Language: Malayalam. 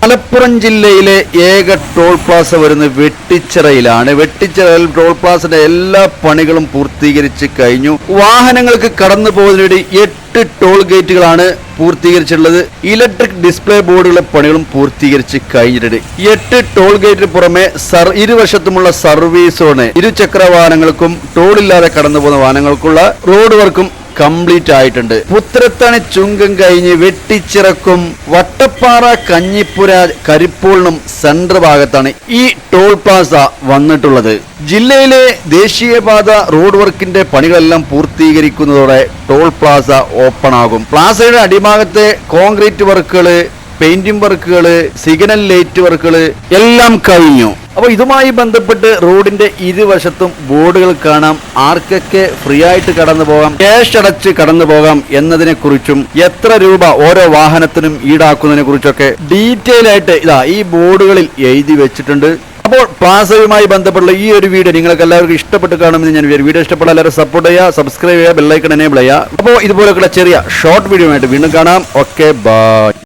മലപ്പുറം ജില്ലയിലെ ഏക ടോൾ പ്ലാസ വരുന്നത് വെട്ടിച്ചിറയിലാണ്. വെട്ടിച്ചിറയിൽ ടോൾ പ്ലാസയുടെ എല്ലാ പണികളും പൂർത്തീകരിച്ച് കഴിഞ്ഞു. വാഹനങ്ങൾക്ക് കടന്നു പോകുന്നതിനിടെ 8 ടോൾ ഗേറ്റുകളാണ് പൂർത്തീകരിച്ചിട്ടുള്ളത്. ഇലക്ട്രിക് ഡിസ്പ്ലേ ബോർഡുകളുടെ പണികളും പൂർത്തീകരിച്ച് കഴിഞ്ഞിട്ടുണ്ട്. 8 ടോൾ ഗേറ്റിന് പുറമെ ഇരുവശത്തുമുള്ള സർവീസ് റോഡ്, ഇരുചക്ര വാഹനങ്ങൾക്കും ടോളില്ലാതെ കടന്നു പോകുന്ന വാഹനങ്ങൾക്കുള്ള റോഡ് വർക്കും കംപ്ലീറ്റ് ആയിട്ടുണ്ട്. പുത്തരത്താണി ചുങ്കം കഴിഞ്ഞ് വെട്ടിച്ചിറക്കും വട്ടപ്പാറ കഞ്ഞിപ്പുര കരിപ്പൂളിനും സെൻട്രൽ ഭാഗത്താണ് ഈ ടോൾ പ്ലാസ വന്നിട്ടുള്ളത്. ജില്ലയിലെ ദേശീയപാത റോഡ് വർക്കിന്റെ പണികളെല്ലാം പൂർത്തീകരിക്കുന്നതോടെ ടോൾ പ്ലാസ ഓപ്പൺ ആകും. പ്ലാസയുടെ അടിഭാഗത്തെ കോൺക്രീറ്റ് വർക്കുകള്, പെയിന്റിംഗ് വർക്കുകള്, സിഗ്നൽ ലൈറ്റ് വർക്കുകള് എല്ലാം കഴിഞ്ഞു. അപ്പോൾ ഇതുമായി ബന്ധപ്പെട്ട് റോഡിന്റെ ഇരുവശത്തും ബോർഡുകൾ കാണാം. ആർക്കൊക്കെ ഫ്രീ ആയിട്ട് കടന്നു പോകാം, ക്യാഷ് അടച്ച് കടന്നു പോകാം എന്നതിനെ കുറിച്ചും എത്ര രൂപ ഓരോ വാഹനത്തിനും ഈടാക്കുന്നതിനെ കുറിച്ചൊക്കെ ഡീറ്റെയിൽ ആയിട്ട് ഈ ബോർഡുകളിൽ എഴുതി വെച്ചിട്ടുണ്ട്. അപ്പോൾ പ്ലാസയുമായി ബന്ധപ്പെട്ടുള്ള ഈ ഒരു വീഡിയോ നിങ്ങൾക്ക് എല്ലാവർക്കും ഇഷ്ടപ്പെട്ട് കാണുമെന്ന് ഞാൻ വീഡിയോ ഇഷ്ടപ്പെട്ട എല്ലാവരും സപ്പോർട്ട് ചെയ്യുക, സബ്സ്ക്രൈബ് ചെയ്യുക, ബെല്ലൈക്കൺ എനേബിൾ ചെയ്യുക. അപ്പോൾ ഇതുപോലെയുള്ള ചെറിയ ഷോർട്ട് വീഡിയോ ആയിട്ട് വീണ്ടും കാണാം. Okay, by.